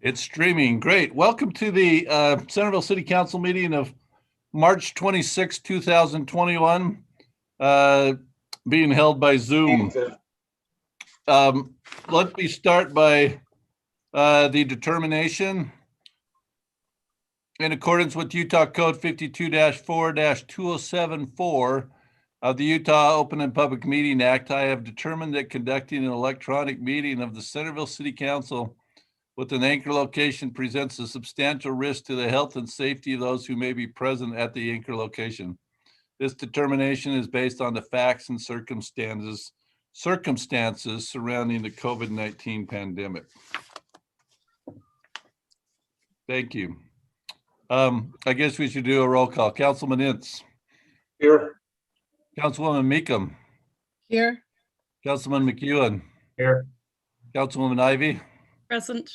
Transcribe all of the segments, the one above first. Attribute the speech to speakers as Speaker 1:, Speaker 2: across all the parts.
Speaker 1: It's streaming. Great. Welcome to the Centerville City Council meeting of March 26, 2021, being held by Zoom. Let me start by the determination. In accordance with Utah Code 52-4-2074 of the Utah Open and Public Meeting Act, I have determined that conducting an electronic meeting of the Centerville City Council with an anchor location presents a substantial risk to the health and safety of those who may be present at the anchor location. This determination is based on the facts and circumstances surrounding the COVID-19 pandemic. Thank you. I guess we should do a roll call. Councilman Ince.
Speaker 2: Here.
Speaker 1: Councilwoman Meekum.
Speaker 3: Here.
Speaker 1: Councilman McEwen.
Speaker 2: Here.
Speaker 1: Councilwoman Ivy.
Speaker 3: Present.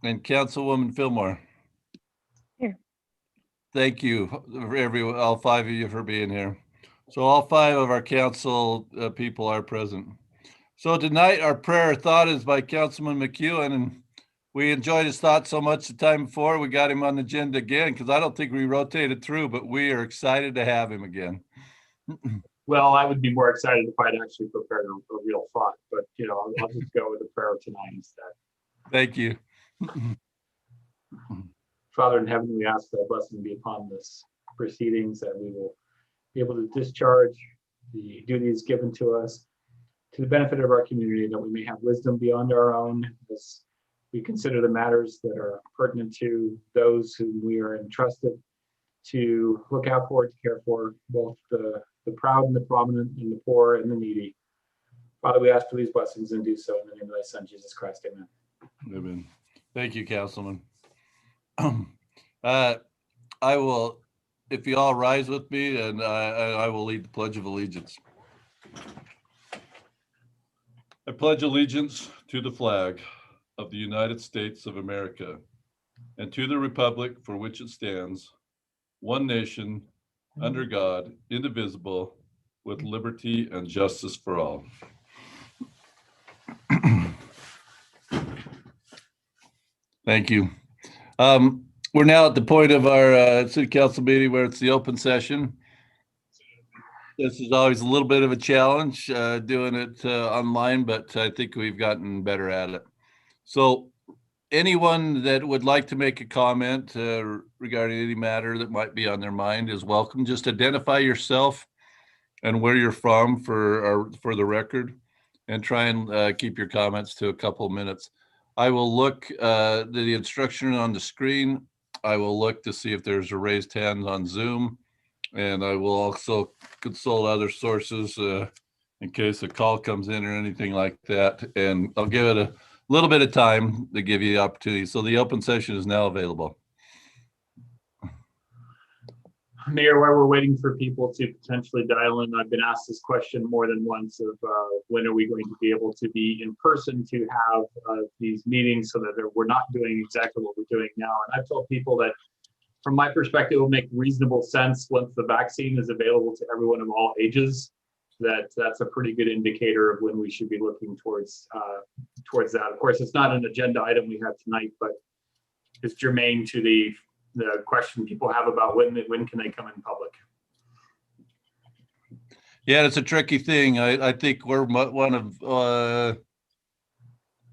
Speaker 1: And Councilwoman Fillmore.
Speaker 3: Here.
Speaker 1: Thank you, all five of you, for being here. So all five of our council people are present. So tonight our prayer thought is by Councilman McEwen, and we enjoyed his thought so much the time before we got him on the agenda again, because I don't think we rotated through, but we are excited to have him again.
Speaker 2: Well, I would be more excited if I'd actually prepared a real thought, but I'll just go with the prayer tonight instead.
Speaker 1: Thank you.
Speaker 2: Father in heaven, we ask that blessing be upon this proceedings, that we will be able to discharge the duties given to us to the benefit of our community, that we may have wisdom beyond our own as we consider the matters that are pertinent to those whom we are entrusted to look out for, to care for, both the proud and the prominent, and the poor and the needy. Father, we ask for these blessings and do so in the name of thy Son, Jesus Christ. Amen.
Speaker 1: Amen. Thank you, Councilman. I will, if you all rise with me, and I will lead the Pledge of Allegiance. I pledge allegiance to the flag of the United States of America and to the republic for which it stands, one nation, under God, indivisible, with liberty and justice for all. Thank you. We're now at the point of our city council meeting where it's the open session. This is always a little bit of a challenge doing it online, but I think we've gotten better at it. So anyone that would like to make a comment regarding any matter that might be on their mind is welcome. Just identify yourself and where you're from for the record, and try and keep your comments to a couple minutes. I will look the instruction on the screen. I will look to see if there's a raised hand on Zoom, and I will also consult other sources in case a call comes in or anything like that. And I'll give it a little bit of time to give you the opportunity. So the open session is now available.
Speaker 2: Mayor, while we're waiting for people to potentially dial in, I've been asked this question more than once of when are we going to be able to be in person to have these meetings, so that we're not doing exactly what we're doing now. And I've told people that from my perspective, it will make reasonable sense once the vaccine is available to everyone of all ages. That's a pretty good indicator of when we should be looking towards that. Of course, it's not an agenda item we have tonight, but it's germane to the question people have about when can they come in public.
Speaker 1: Yeah, it's a tricky thing. I think we're one of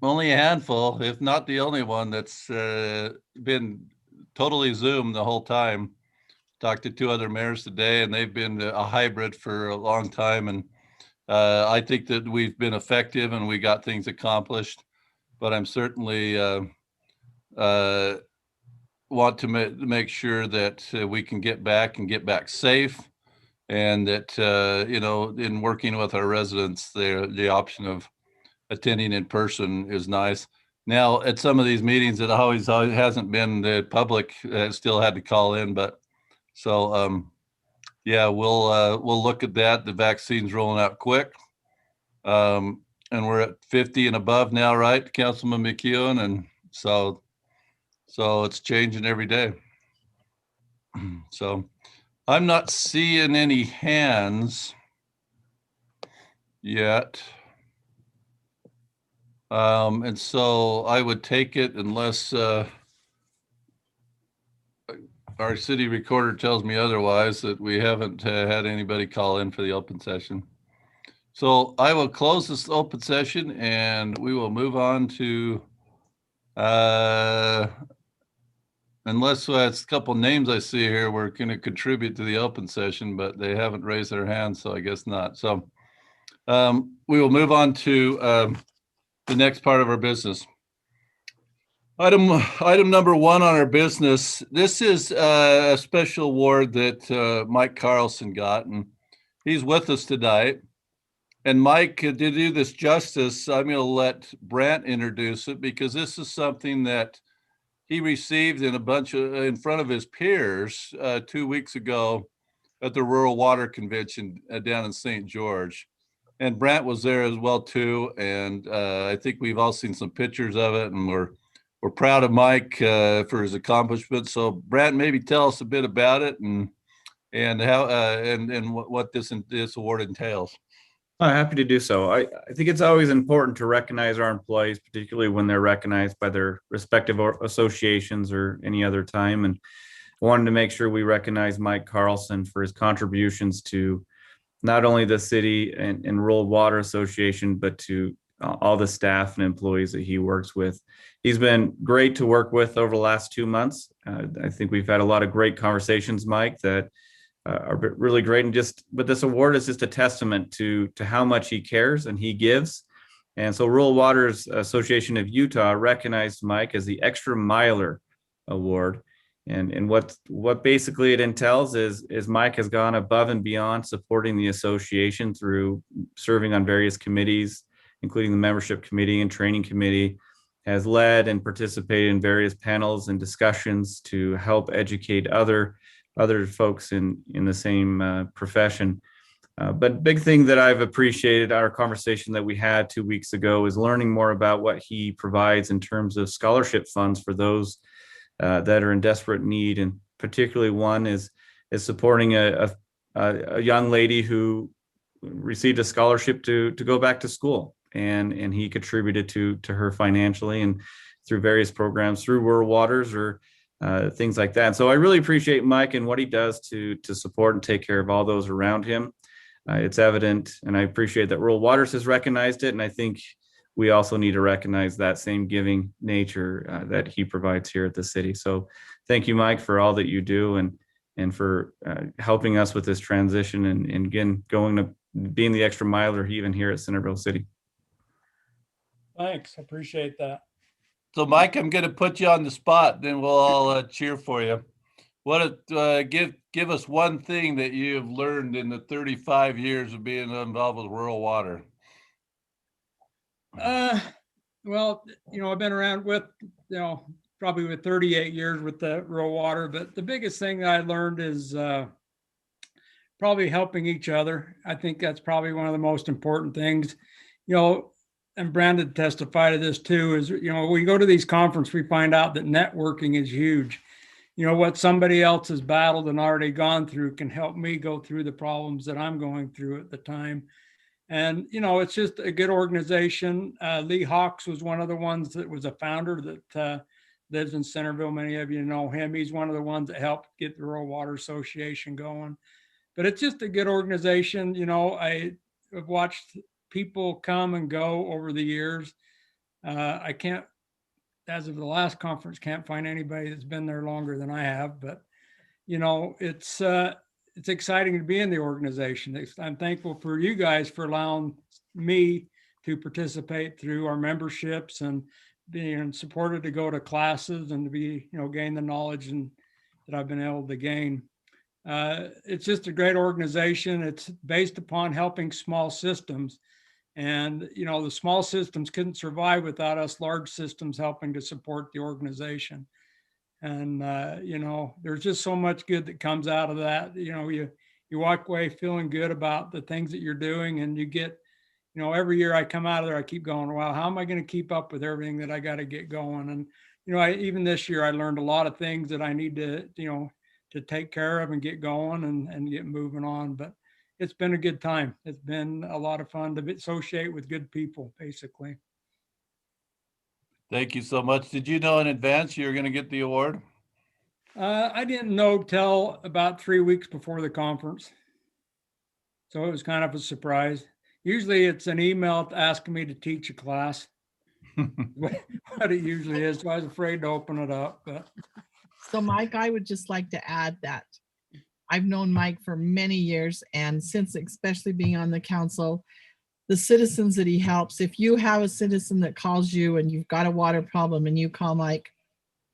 Speaker 1: only a handful, if not the only one, that's been totally Zoom the whole time. Talked to two other mayors today, and they've been a hybrid for a long time. And I think that we've been effective and we got things accomplished, but I'm certainly want to make sure that we can get back safe, and that in working with our residents, the option of attending in person is nice. Now at some of these meetings, it always hasn't been the public still had to call in, but so yeah, we'll look at that. The vaccine's rolling out quick, and we're at 50 and above now, right, Councilman McEwen? And so it's changing every day. So I'm not seeing any hands yet. And so I would take it unless our city recorder tells me otherwise, that we haven't had anybody call in for the open session. So I will close this open session and we will move on to, unless that's a couple names I see here, we're going to contribute to the open session, but they haven't raised their hands, so I guess not. So we will move on to the next part of our business. Item number one on our business. This is a special award that Mike Carlson got, and he's with us tonight. And Mike, to do this justice, I'm going to let Brant introduce it, because this is something that he received in front of his peers 2 weeks ago at the Rural Water Convention down in St. George. And Brant was there as well too. And I think we've all seen some pictures of it, and we're proud of Mike for his accomplishments. So Brant, maybe tell us a bit about it and how and what this award entails.
Speaker 4: Happy to do so. I think it's always important to recognize our employees, particularly when they're recognized by their respective associations or any other time. And I wanted to make sure we recognize Mike Carlson for his contributions to not only the city and Rural Water Association, but to all the staff and employees that he works with. He's been great to work with over the last 2 months. I think we've had a lot of great conversations, Mike, that are really great. And but this award is just a testament to how much he cares and he gives. And so Rural Waters Association of Utah recognized Mike as the Extra Miler Award. And what basically it entails is Mike has gone above and beyond supporting the association through serving on various committees, including the membership committee and training committee, has led and participated in various panels and discussions to help educate other folks in the same profession. But big thing that I've appreciated our conversation that we had 2 weeks ago is learning more about what he provides in terms of scholarship funds for those that are in desperate need. And particularly one is supporting a young lady who received a scholarship to go back to school. And he contributed to her financially and through various programs through Rural Waters or things like that. And so I really appreciate Mike and what he does to support and take care of all those around him. It's evident, and I appreciate that Rural Waters has recognized it. And I think we also need to recognize that same giving nature that he provides here at the city. So thank you, Mike, for all that you do and for helping us with this transition and again, going to being the extra miler even here at Centerville City.
Speaker 5: Thanks, appreciate that.
Speaker 1: So Mike, I'm going to put you on the spot, then we'll all cheer for you. Give us one thing that you have learned in the 35 years of being involved with rural water.
Speaker 5: Well, I've been around with, probably with 38 years with the rural water, but the biggest thing that I learned is probably helping each other. I think that's probably one of the most important things, and Brandon testified to this too, is, when we go to these conferences, we find out that networking is huge. What somebody else has battled and already gone through can help me go through the problems that I'm going through at the time. And, it's just a good organization. Lee Hawks was one of the ones that was a founder that lives in Centerville. Many of you know him. He's one of the ones that helped get the Rural Water Association going. But it's just a good organization. I have watched people come and go over the years. I can't, as of the last conference, can't find anybody that's been there longer than I have. But, it's exciting to be in the organization. I'm thankful for you guys for allowing me to participate through our memberships and being supported to go to classes and to be, gain the knowledge that I've been able to gain. It's just a great organization. It's based upon helping small systems. And, the small systems couldn't survive without us large systems helping to support the organization. And, there's just so much good that comes out of that. You walk away feeling good about the things that you're doing, and you get, every year I come out of there, I keep going, wow, how am I going to keep up with everything that I got to get going? And, even this year, I learned a lot of things that I need to, to take care of and get going and get moving on. But it's been a good time. It's been a lot of fun to associate with good people, basically.
Speaker 1: Thank you so much. Did you know in advance you were going to get the award?
Speaker 5: I didn't know till about 3 weeks before the conference. So it was kind of a surprise. Usually it's an email asking me to teach a class, what it usually is. So I was afraid to open it up, but
Speaker 6: So Mike, I would just like to add that I've known Mike for many years, and since especially being on the council, the citizens that he helps, if you have a citizen that calls you and you've got a water problem and you call Mike,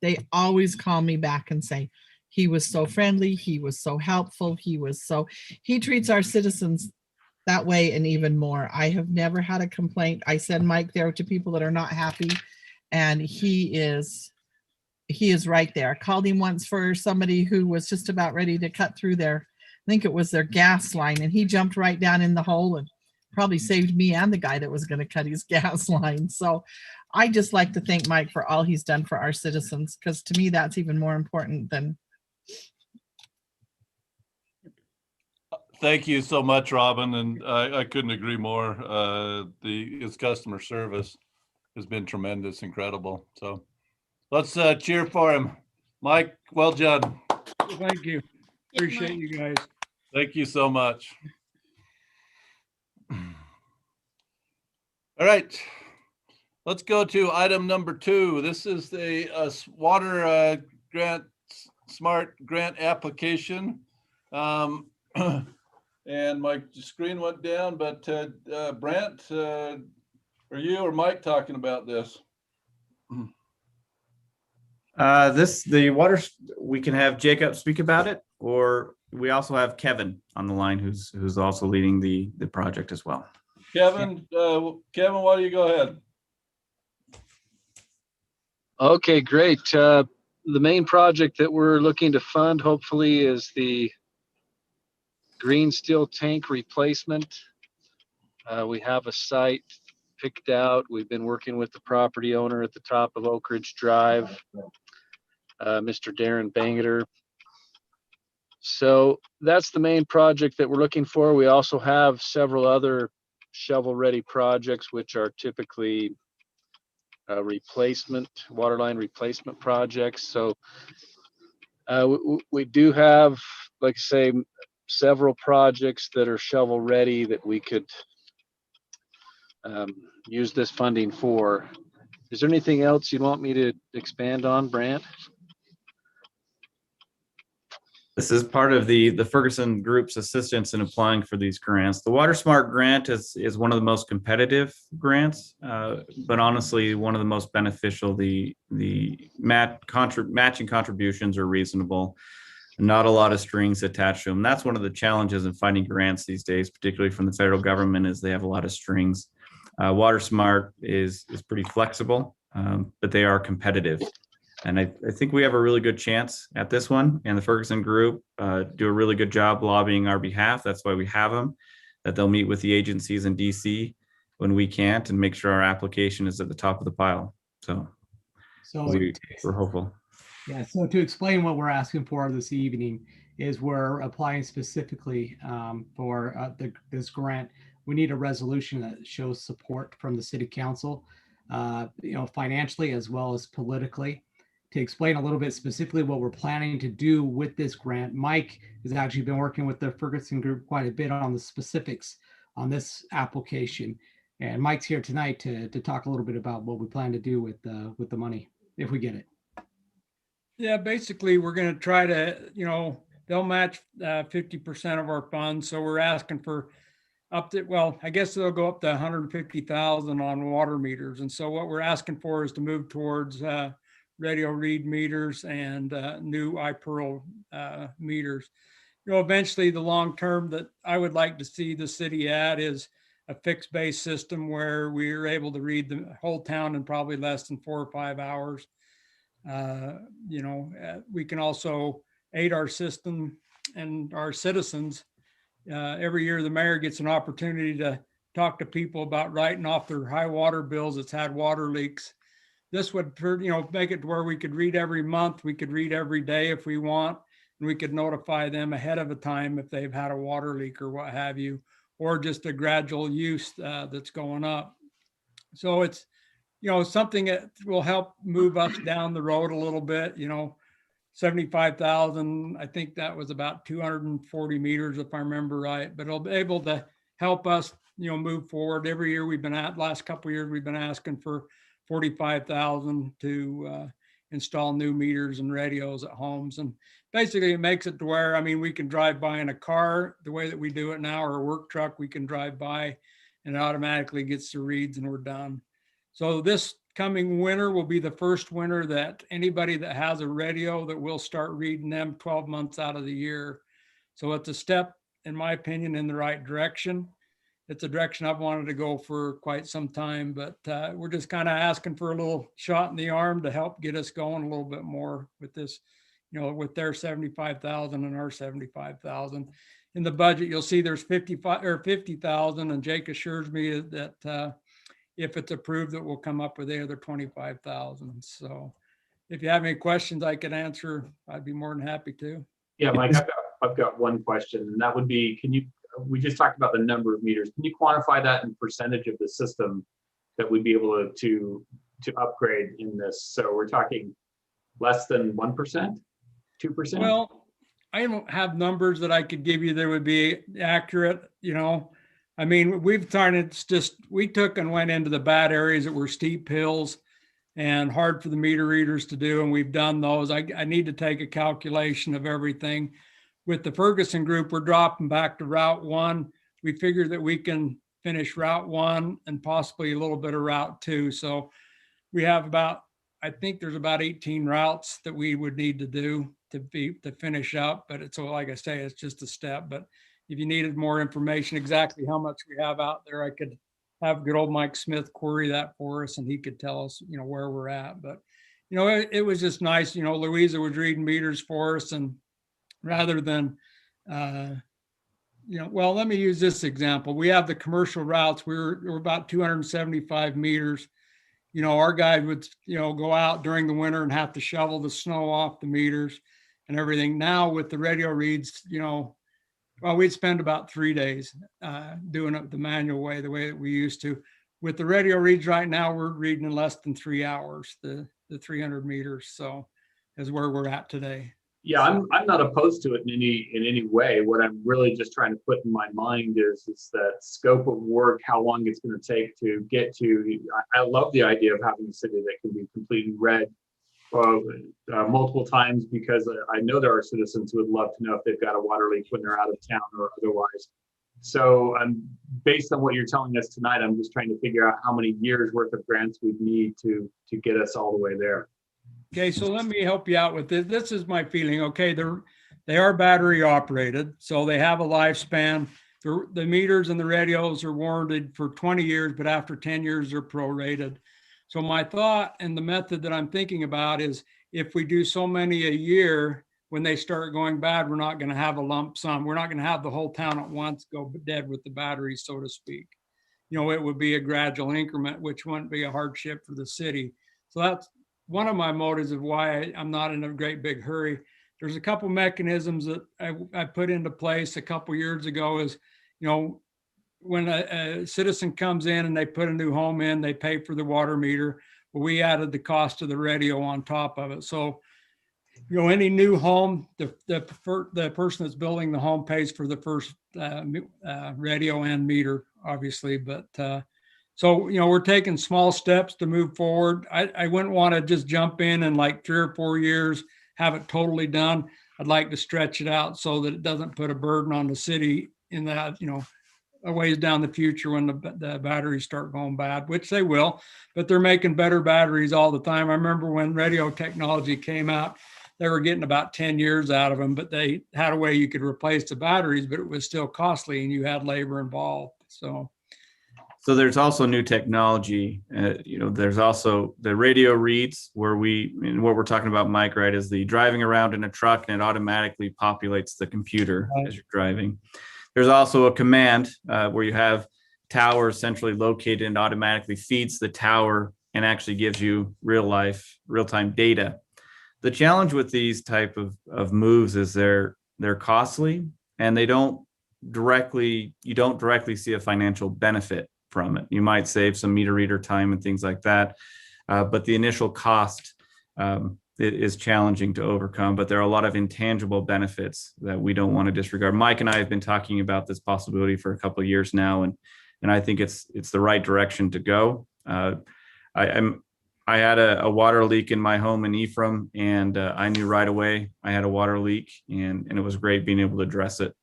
Speaker 6: they always call me back and say, he was so friendly, he was so helpful, he treats our citizens that way and even more. I have never had a complaint. I send Mike there to people that are not happy, and he is right there. I called him once for somebody who was just about ready to cut through their, I think it was their gas line, and he jumped right down in the hole and probably saved me and the guy that was going to cut his gas line. So I just like to thank Mike for all he's done for our citizens, because to me, that's even more important than.
Speaker 1: Thank you so much, Robin, and I couldn't agree more. His customer service has been tremendous, incredible. So let's cheer for him. Mike, well done.
Speaker 5: thank you. Appreciate you guys.
Speaker 1: Thank you so much. All right, let's go to item number 2. This is the water grant, smart grant application. And my screen went down, but Brent, are you or Mike talking about this?
Speaker 4: We can have Jacob speak about it, or we also have Kevin on the line who's also leading the project as well.
Speaker 1: Kevin, why don't you go ahead?
Speaker 7: Okay, great. The main project that we're looking to fund, hopefully, is the green steel tank replacement. We have a site picked out. We've been working with the property owner at the top of Oak Ridge Drive, Mr. Darren Bangeter. So that's the main project that we're looking for. We also have several other shovel-ready projects, which are typically waterline replacement projects. So we do have, like I say, several projects that are shovel-ready that we could use this funding for. Is there anything else you want me to expand on, Brant?
Speaker 4: This is part of the Ferguson Group's assistance in applying for these grants. The Water Smart grant is one of the most competitive grants, but honestly, one of the most beneficial. The matching contributions are reasonable, not a lot of strings attached to them. That's one of the challenges in finding grants these days, particularly from the federal government, is they have a lot of strings. Water Smart is pretty flexible, but they are competitive. And I think we have a really good chance at this one, and the Ferguson Group do a really good job lobbying our behalf. That's why we have them, that they'll meet with the agencies in DC when we can't and make sure our application is at the top of the pile. So we're hopeful.
Speaker 8: Yeah, so to explain what we're asking for this evening is we're applying specifically for this grant. We need a resolution that shows support from the city council, financially as well as politically. To explain a little bit specifically what we're planning to do with this grant, Mike has actually been working with the Ferguson Group quite a bit on the specifics on this application. And Mike's here tonight to talk a little bit about what we plan to do with the money, if we get it.
Speaker 5: Yeah, basically, we're going to try to, they'll match 50% of our funds. So we're asking for up to, well, I guess they'll go up to 150,000 on water meters. And so what we're asking for is to move towards radio read meters and new iPearl meters. Eventually the long term that I would like to see the city at is a fixed base system where we're able to read the whole town in probably less than 4 or 5 hours. We can also aid our system and our citizens. Every year the mayor gets an opportunity to talk to people about writing off their high water bills that's had water leaks. This would, make it to where we could read every month, we could read every day if we want, and we could notify them ahead of a time if they've had a water leak or what have you, or just a gradual use that's going up. So it's something that will help move us down the road a little bit, 75,000, I think that was about 240 meters, if I remember right, but it'll be able to help us, move forward. Every year last couple of years, we've been asking for 45,000 to install new meters and radios at homes. And basically it makes it to where, I mean, we can drive by in a car the way that we do it now, or a work truck, we can drive by and it automatically gets the reads and we're done. So this coming winter will be the first winter that anybody that has a radio that will start reading them 12 months out of the year. So it's a step, in my opinion, in the right direction. It's a direction I've wanted to go for quite some time, but we're just kind of asking for a little shot in the arm to help get us going a little bit more with this, with their 75,000 and our 75,000. In the budget, you'll see there's 50,000, and Jake assures me that if it's approved, that we'll come up with the other 25,000. So if you have any questions I could answer, I'd be more than happy to.
Speaker 2: Yeah, Mike, I've got one question, and that would be, we just talked about the number of meters. Can you quantify that in percentage of the system that we'd be able to upgrade in this? So we're talking less than 1%, 2%?
Speaker 5: Well, I don't have numbers that I could give you that would be accurate, I mean, we took and went into the bad areas that were steep hills and hard for the meter readers to do, and we've done those. I need to take a calculation of everything. With the Ferguson group, we're dropping back to Route 1. We figured that we can finish Route 1 and possibly a little bit of Route 2. So we have I think there's about 18 routes that we would need to do to finish up. But like I say, it's just a step. But if you needed more information, exactly how much we have out there, I could have good old Mike Smith query that for us, and he could tell us, where we're at. But, it was just nice. Louisa was reading meters for us, and rather than, well, let me use this example. We have the commercial routes. We're about 275 meters. Our guy would, go out during the winter and have to shovel the snow off the meters and everything. Now with the radio reads, well, we'd spend about 3 days doing it the manual way, the way that we used to. With the radio reads right now, we're reading in less than 3 hours, the 300 meters. So is where we're at today.
Speaker 2: Yeah, I'm not opposed to it in any way. What I'm really just trying to put in my mind is that scope of work, how long it's going to take to get to. I love the idea of having a city that can be completely read multiple times, because I know there are citizens who would love to know if they've got a water leak when they're out of town or otherwise. So based on what you're telling us tonight, I'm just trying to figure out how many years worth of grants we'd need to get us all the way there.
Speaker 5: Okay, so let me help you out with this. This is my feeling. Okay, they are battery operated, so they have a lifespan. The meters and the radios are warranted for 20 years, but after 10 years, they're prorated. So my thought and the method that I'm thinking about is, if we do so many a year, when they start going bad, we're not going to have a lump sum. We're not going to have the whole town at once go dead with the batteries, so to speak. It would be a gradual increment, which wouldn't be a hardship for the city. So that's one of my motives of why I'm not in a great big hurry. There's a couple mechanisms that I put into place a couple years ago. Is, when a citizen comes in and they put a new home in, they pay for the water meter. Well, we added the cost of the radio on top of it. So, any new home, the person that's building the home pays for the first radio and meter, obviously. But so, we're taking small steps to move forward. I wouldn't want to just jump in and like 3 or 4 years, have it totally done. I'd like to stretch it out so that it doesn't put a burden on the city in that, a ways down the future when the batteries start going bad, which they will, but they're making better batteries all the time. I remember when radio technology came out, they were getting about 10 years out of them, but they had a way you could replace the batteries, but it was still costly and you had labor involved. So
Speaker 4: there's also new technology. There's also the radio reads where and what we're talking about, Mike, right, is the driving around in a truck and it automatically populates the computer as you're driving. There's also a command where you have towers centrally located and automatically feeds the tower and actually gives you real-time data. The challenge with these type of moves is they're costly and you don't directly see a financial benefit from it. You might save some meter reader time and things like that, but the initial cost it is challenging to overcome. But there are a lot of intangible benefits that we don't want to disregard. Mike and I have been talking about this possibility for a couple of years now, and I think it's the right direction to go. I had a water leak in my home in Ephraim, and I knew right away I had a water leak, and it was great being able to address it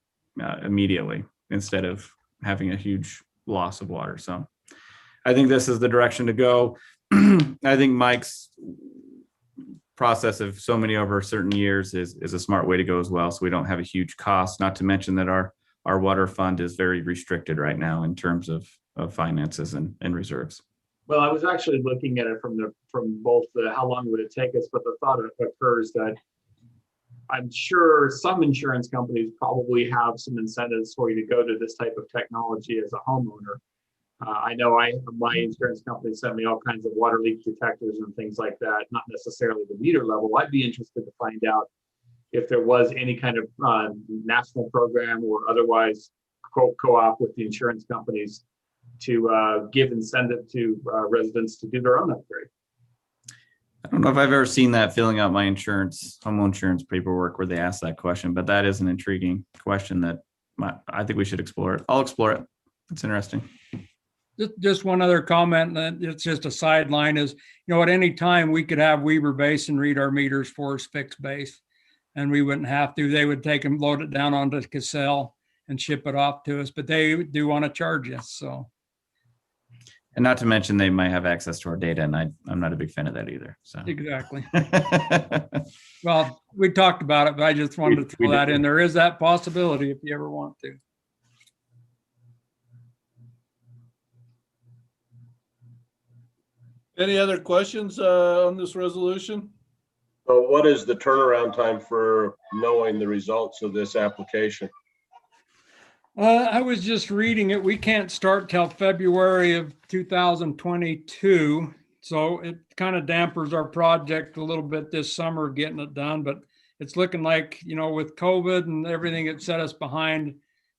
Speaker 4: immediately instead of having a huge loss of water. So I think this is the direction to go. I think Mike's process of so many over certain years is a smart way to go as well. So we don't have a huge cost, not to mention that our water fund is very restricted right now in terms of finances and reserves.
Speaker 2: Well, I was actually looking at it from both the how long would it take us, but the thought occurs that I'm sure some insurance companies probably have some incentives for you to go to this type of technology as a homeowner. I know my insurance company sent me all kinds of water leak detectors and things like that, not necessarily the meter level. I'd be interested to find out if there was any kind of national program or otherwise co-op with the insurance companies to give incentive to residents to do their own upgrade.
Speaker 4: I don't know if I've ever seen that filling out my home insurance paperwork where they ask that question, but that is an intriguing question that I think we should explore it. I'll explore it. It's interesting.
Speaker 5: Just one other comment, and it's just a sideline is, at any time we could have Weber Basin read our meters for us fixed base, and we wouldn't have to. They would take and load it down onto Cassell and ship it off to us, but they do want to charge us. So,
Speaker 4: and not to mention they might have access to our data, and I'm not a big fan of that either. So
Speaker 5: exactly. Well, we talked about it, but I just wanted to throw that in. There is that possibility if you ever want to.
Speaker 1: Any other questions on this resolution?
Speaker 9: So what is the turnaround time for knowing the results of this application?
Speaker 5: I was just reading it. We can't start till February of 2022. So it kind of dampers our project a little bit this summer getting it done, but it's looking like, with COVID and everything that set us behind,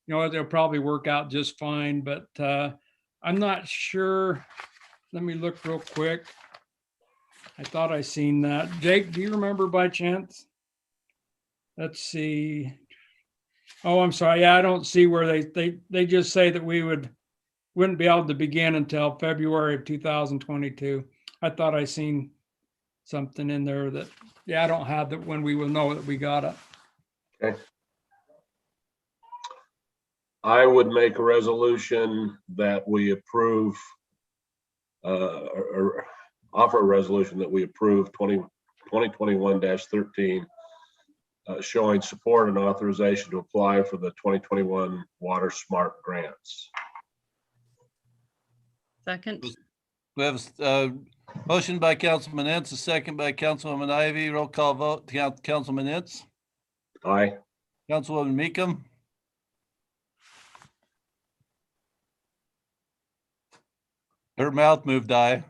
Speaker 5: they'll probably work out just fine, but I'm not sure. Let me look real quick. I thought I seen that. Jake, do you remember by chance? Let's see. Oh, I'm sorry. Yeah, I don't see where they just say that we wouldn't be able to begin until February of 2022. I thought I seen something in there that, I don't have that when we will know that we got it.
Speaker 9: Okay. I would make a resolution that we approve or offer a resolution that we approve 2021-13 showing support and authorization to apply for the 2021 Water Smart grants.
Speaker 3: Second.
Speaker 1: We have a motion by Councilman Ince, a second by Councilwoman Ivy. Roll call vote. Councilman Ince.
Speaker 9: Aye.
Speaker 1: Councilwoman Meekum. Her mouth moved aye.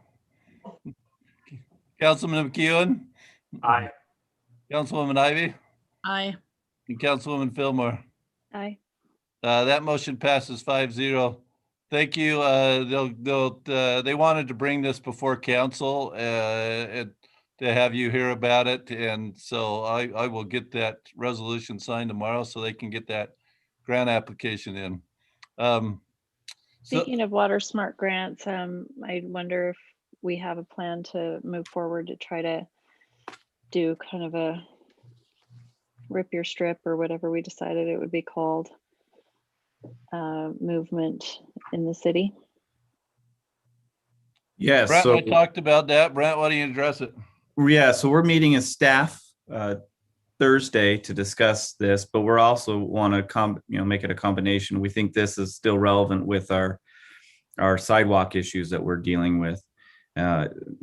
Speaker 1: Councilman McEwen.
Speaker 2: Aye.
Speaker 1: Councilwoman Ivy.
Speaker 3: Aye.
Speaker 1: And Councilwoman Fillmore.
Speaker 3: Aye.
Speaker 1: That motion passes 5-0. Thank you. They wanted to bring this before council and to have you hear about it. And so I will get that resolution signed tomorrow so they can get that grant application in.
Speaker 10: Speaking of Water Smart grants, I wonder if we have a plan to move forward to try to do kind of a rip your strip or whatever we decided it would be called movement in the city.
Speaker 4: Yes.
Speaker 1: Brent,
Speaker 4: So
Speaker 1: I talked about that. Brent, why don't you address it?
Speaker 4: yeah, so we're meeting as staff Thursday to discuss this, but we're also want to make it a combination. We think this is still relevant with our sidewalk issues that we're dealing with.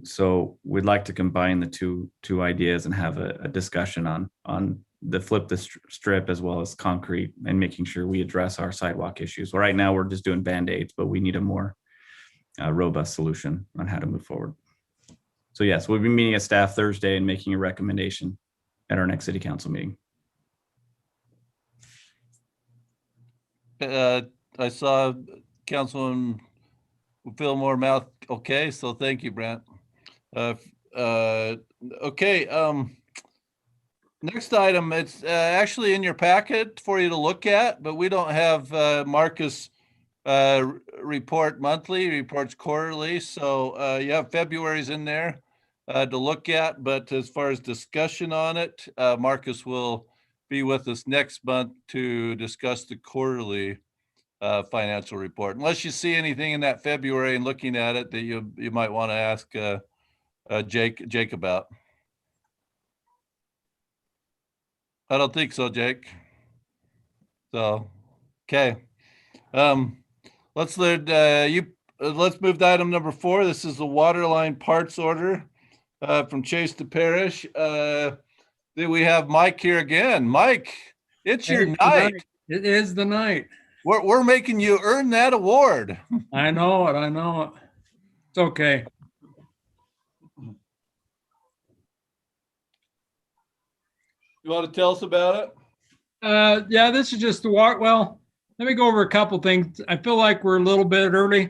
Speaker 4: So we'd like to combine the two ideas and have a discussion on the flip the strip as well as concrete and making sure we address our sidewalk issues. Well, right now we're just doing Band-Aids, but we need a more robust solution on how to move forward. So yes, we'll be meeting as staff Thursday and making a recommendation at our next city council meeting.
Speaker 1: I saw Councilman Fillmore mouth. Okay, so thank you, Brent. Okay. Next item, it's actually in your packet for you to look at, but we don't have Marcus report monthly, reports quarterly. So you have February's in there to look at, but as far as discussion on it, Marcus will be with us next month to discuss the quarterly financial report. Unless you see anything in that February and looking at it that you might want to ask Jake about. I don't think so, Jake. So, okay. Let's move to item number 4. This is the water line parts order from Chase to Parish. Then we have Mike here again. Mike, it's your
Speaker 5: It's the
Speaker 1: night.
Speaker 5: It is the night.
Speaker 1: We're making you earn that award.
Speaker 5: I know it. I know it. It's okay.
Speaker 1: You want to tell us about it?
Speaker 5: Yeah, this is just the walk. Well, let me go over a couple things. I feel like we're a little bit early,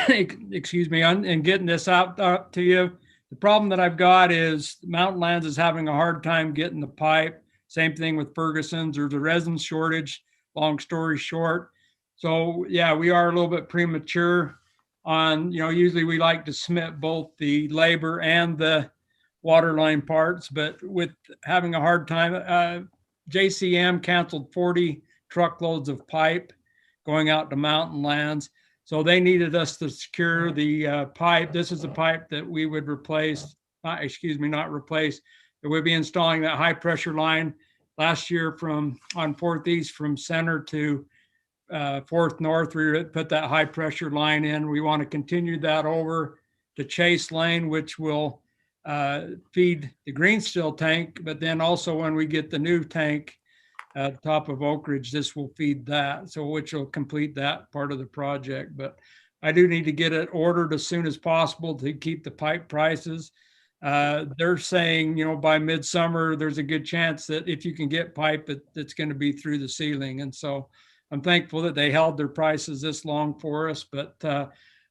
Speaker 5: excuse me, in getting this out to you. The problem that I've got is Mountain Lands is having a hard time getting the pipe. Same thing with Ferguson's. There's a resin shortage, long story short. So yeah, we are a little bit premature on, usually we like to submit both the labor and the water line parts, but with having a hard time, JCM canceled 40 truckloads of pipe going out to Mountain Lands. So they needed us to secure the pipe. This is the pipe that we would replace, not replace, that we'd be installing that high pressure line last year on 4th East from center to 4th North. We put that high pressure line in. We want to continue that over to Chase Lane, which will feed the Greenstill tank, but then also when we get the new tank at the top of Oak Ridge, this will feed that, so which will complete that part of the project. But I do need to get it ordered as soon as possible to keep the pipe prices. They're saying, by midsummer, there's a good chance that if you can get pipe, it's going to be through the ceiling. And so I'm thankful that they held their prices this long for us, but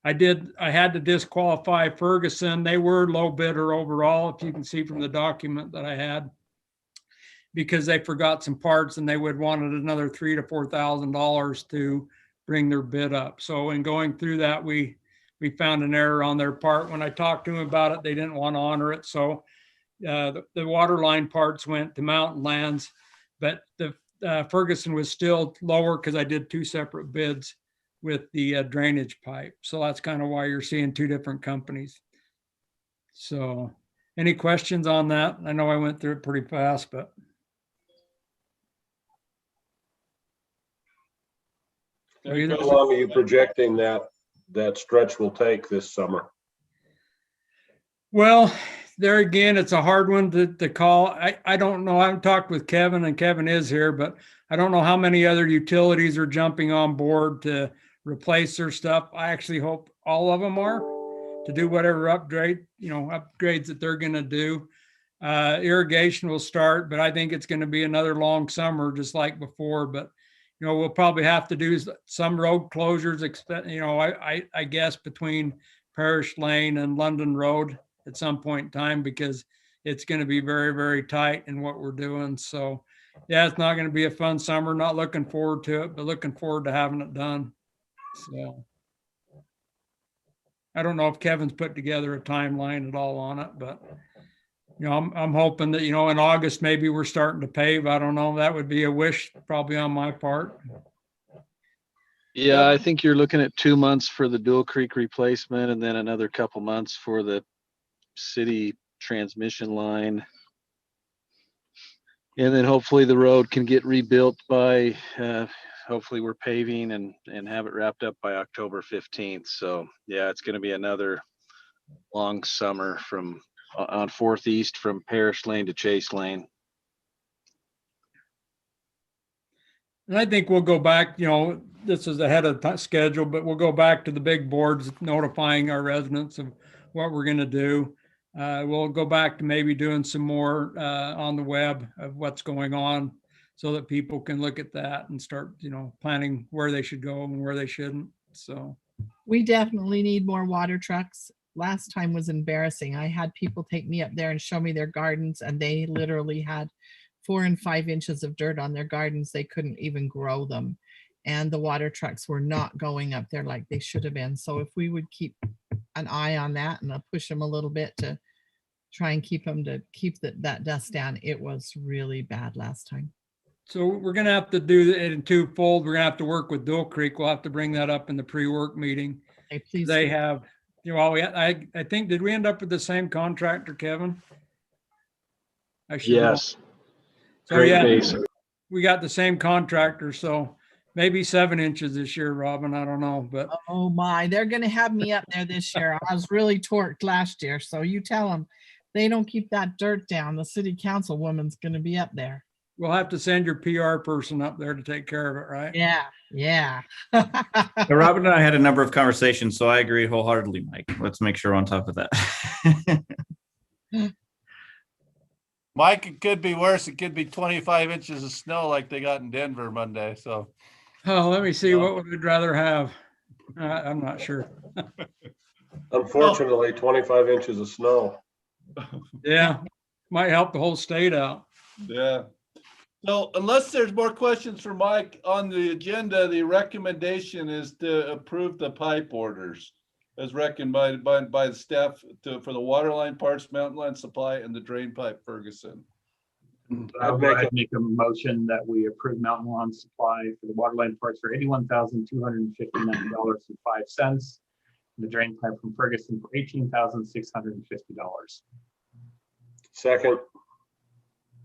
Speaker 5: I had to disqualify Ferguson. They were low bidder overall, if you can see from the document that I had, because they forgot some parts and they would wanted another $3,000 to $4,000 to bring their bid up. So in going through that, we found an error on their part. When I talked to them about it, they didn't want to honor it. So the water line parts went to Mountain Lands, but the Ferguson was still lower because I did 2 separate bids with the drainage pipe. So that's kind of why you're seeing 2 different companies. So any questions on that? I know I went through it pretty fast, but.
Speaker 9: How long are you projecting that stretch will take this summer?
Speaker 5: Well, there again, it's a hard one to call. I don't know. I haven't talked with Kevin, and Kevin is here, but I don't know how many other utilities are jumping on board to replace their stuff. I actually hope all of them are, to do whatever upgrades that they're going to do. Irrigation will start, but I think it's going to be another long summer, just like before. But we'll probably have to do some road closures. I guess between Parish Lane and London Road at some point in time, because it's going to be very, very tight in what we're doing. So yeah, it's not going to be a fun summer. Not looking forward to it, but looking forward to having it done. So I don't know if Kevin's put together a timeline at all on it, but I'm hoping that, in August, maybe we're starting to pave. I don't know. That would be a wish probably on my part.
Speaker 7: Yeah, I think you're looking at 2 months for the Dual Creek replacement and then another couple months for the city transmission line. And then hopefully the road can get rebuilt by, hopefully we're paving and have it wrapped up by October 15th. So yeah, it's going to be another long summer on 4th East from Parish Lane to Chase Lane.
Speaker 5: And I think we'll go back, this is ahead of schedule, but we'll go back to the big boards notifying our residents of what we're going to do. We'll go back to maybe doing some more on the web of what's going on so that people can look at that and start, planning where they should go and where they shouldn't. So
Speaker 6: We definitely need more water trucks. Last time was embarrassing. I had people take me up there and show me their gardens, and they literally had 4 and 5 inches of dirt on their gardens. They couldn't even grow them. And the water trucks were not going up there like they should have been. So if we would keep an eye on that and push them a little bit to try and keep them to keep that dust down. It was really bad last time.
Speaker 5: So we're gonna have to do it in twofold. We're gonna have to work with Dull Creek. We'll have to bring that up in the pre-work meeting.
Speaker 6: Hey, please.
Speaker 5: They have, you know, I think, did we end up with the same contractor, Kevin? I should know.
Speaker 7: Yes.
Speaker 5: So
Speaker 7: Great
Speaker 5: yeah,
Speaker 7: base.
Speaker 5: we got the same contractor, so maybe 7 inches this year, Robin. I don't know, but
Speaker 6: Oh my, they're gonna have me up there this year. I was really torqued last year. So you tell them they don't keep that dirt down. The city council woman's gonna be up there.
Speaker 5: we'll have to send your PR person up there to take care of it, right?
Speaker 6: Yeah, yeah.
Speaker 4: Robin and I had a number of conversations, so I agree wholeheartedly, Mike. Let's make sure we're on top of that.
Speaker 1: Mike, it could be worse. It could be 25 inches of snow like they got in Denver Monday. So
Speaker 5: Oh, let me see. What would I rather have? I'm not sure.
Speaker 9: Unfortunately, 25 inches of snow.
Speaker 5: Yeah, might help the whole state out.
Speaker 1: yeah. So unless there's more questions for Mike on the agenda, the recommendation is to approve the pipe orders as recommended by the staff for the water line parts, mountain line supply, and the drain pipe Ferguson.
Speaker 2: I'll go ahead and make a motion that we approve Mountain Lawn Supply for the water line parts for $81,259.05. And the drain pipe from Ferguson for $18,650.
Speaker 9: Second,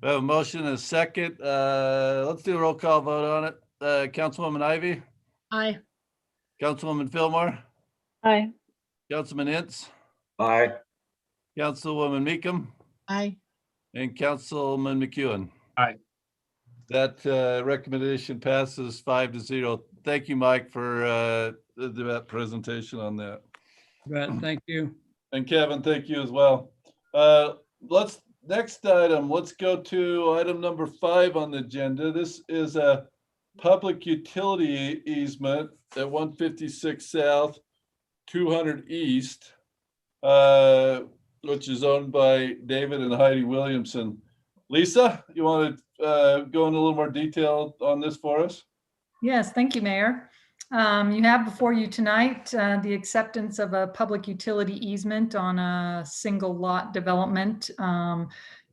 Speaker 1: We have a motion and a second. Let's do a roll call vote on it. Councilwoman Ivy,
Speaker 3: Aye.
Speaker 1: Councilwoman Fillmore,
Speaker 10: Aye.
Speaker 1: Councilman Ince,
Speaker 9: aye.
Speaker 1: Councilwoman Meekum,
Speaker 6: I,
Speaker 1: and Councilman McEwen.
Speaker 2: Aye.
Speaker 1: That recommendation passes 5-0. Thank you, Mike, for that presentation on that.
Speaker 5: But thank you.
Speaker 1: And Kevin, thank you as well. Next item, let's go to item number 5 on the agenda. This is a public utility easement at 156 South, 200 East, which is owned by David and Heidi Williamson. Lisa, you want to go into a little more detail on this for us?
Speaker 11: Yes, thank you, Mayor. You have before you tonight the acceptance of a public utility easement on a single lot development.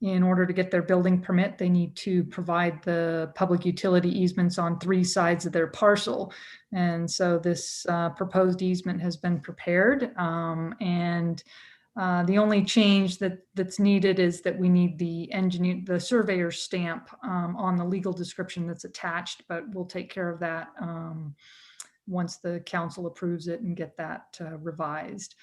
Speaker 11: In order to get their building permit, they need to provide the public utility easements on 3 sides of their parcel. And so this proposed easement has been prepared. And the only change that's needed is that we need the surveyor's stamp on the legal description that's attached, but we'll take care of that once the council approves it and get that revised.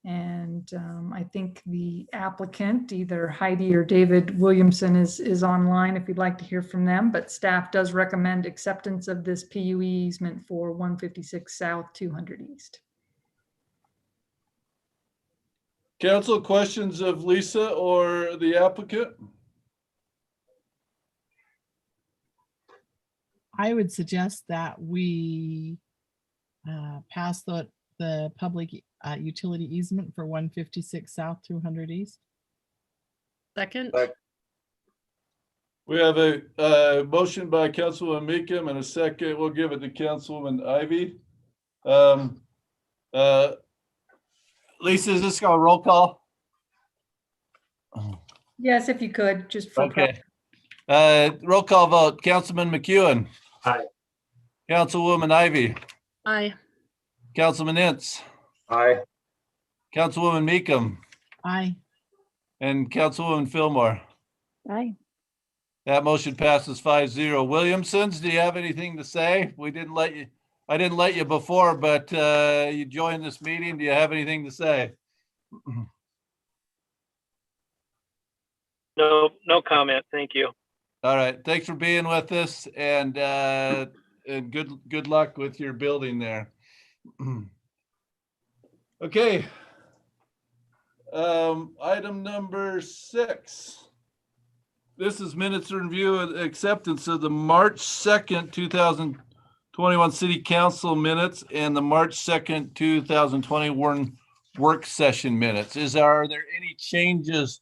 Speaker 11: And I think the applicant, either Heidi or David Williamson, is online if you'd like to hear from them, but staff does recommend acceptance of this PUE easement for 156 South, 200 East.
Speaker 1: Council, questions of Lisa or the applicant?
Speaker 6: I would suggest that we pass the public utility easement for 156 South, 200 East.
Speaker 3: Second.
Speaker 1: We have a motion by Councilwoman Meekum and a second. We'll give it to Councilwoman Ivy. Lisa, is this a roll call?
Speaker 11: Yes, if you could, just for.
Speaker 1: Okay. Roll call vote. Councilman McEwen.
Speaker 2: Aye.
Speaker 1: Councilwoman Ivy.
Speaker 3: Aye.
Speaker 1: Councilman Ince.
Speaker 9: Aye.
Speaker 1: Councilwoman Meekum.
Speaker 6: Aye.
Speaker 1: And Councilwoman Fillmore.
Speaker 10: Aye.
Speaker 1: That motion passes 5-0. Williamsons, do you have anything to say? I didn't let you before, but you joined this meeting. Do you have anything to say?
Speaker 12: No comment. Thank you.
Speaker 1: All right. Thanks for being with us, and good luck with your building there. Okay. Item number 6. This is minutes review and acceptance of the March 2nd, 21 City Council minutes and the March 2nd, 2021 work session minutes. Are there any changes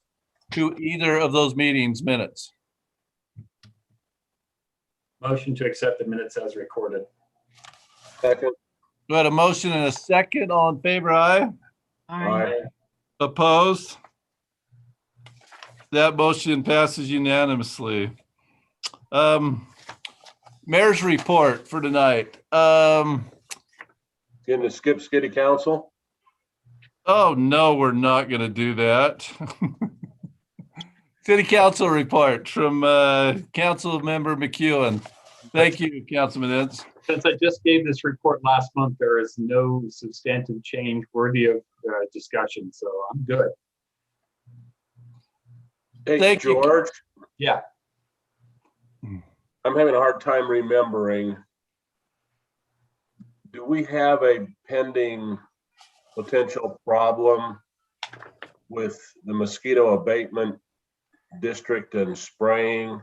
Speaker 1: to either of those meetings minutes?
Speaker 2: Motion to accept the minutes as recorded.
Speaker 9: Second.
Speaker 1: We had a motion and a second. All in favor, aye?
Speaker 9: Aye.
Speaker 1: Opposed? That motion passes unanimously. Mayor's report for tonight.
Speaker 9: Going to skip City Council?
Speaker 1: Oh, no, we're not going to do that. City Council report from Council Member McEwen. Thank you, Councilman Ince.
Speaker 2: Since I just gave this report last month, there is no substantive change worthy of discussion, so I'm good.
Speaker 9: Hey,
Speaker 1: Thank you.
Speaker 9: George,
Speaker 2: Yeah.
Speaker 9: I'm having a hard time remembering. Do we have a pending potential problem with the mosquito abatement district and spraying?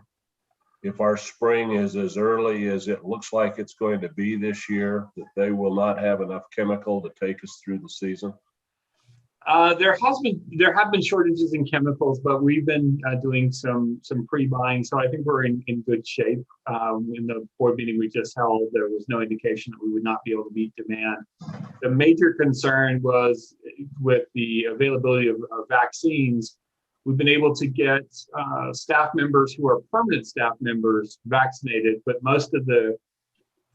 Speaker 9: If our spring is as early as it looks like it's going to be this year, that they will not have enough chemical to take us through the season?
Speaker 2: There have been shortages in chemicals, but we've been doing some pre-buying, so I think we're in good shape. In the board meeting we just held, there was no indication that we would not be able to meet demand. The major concern was with the availability of vaccines. We've been able to get staff members who are permanent staff members vaccinated, but most of the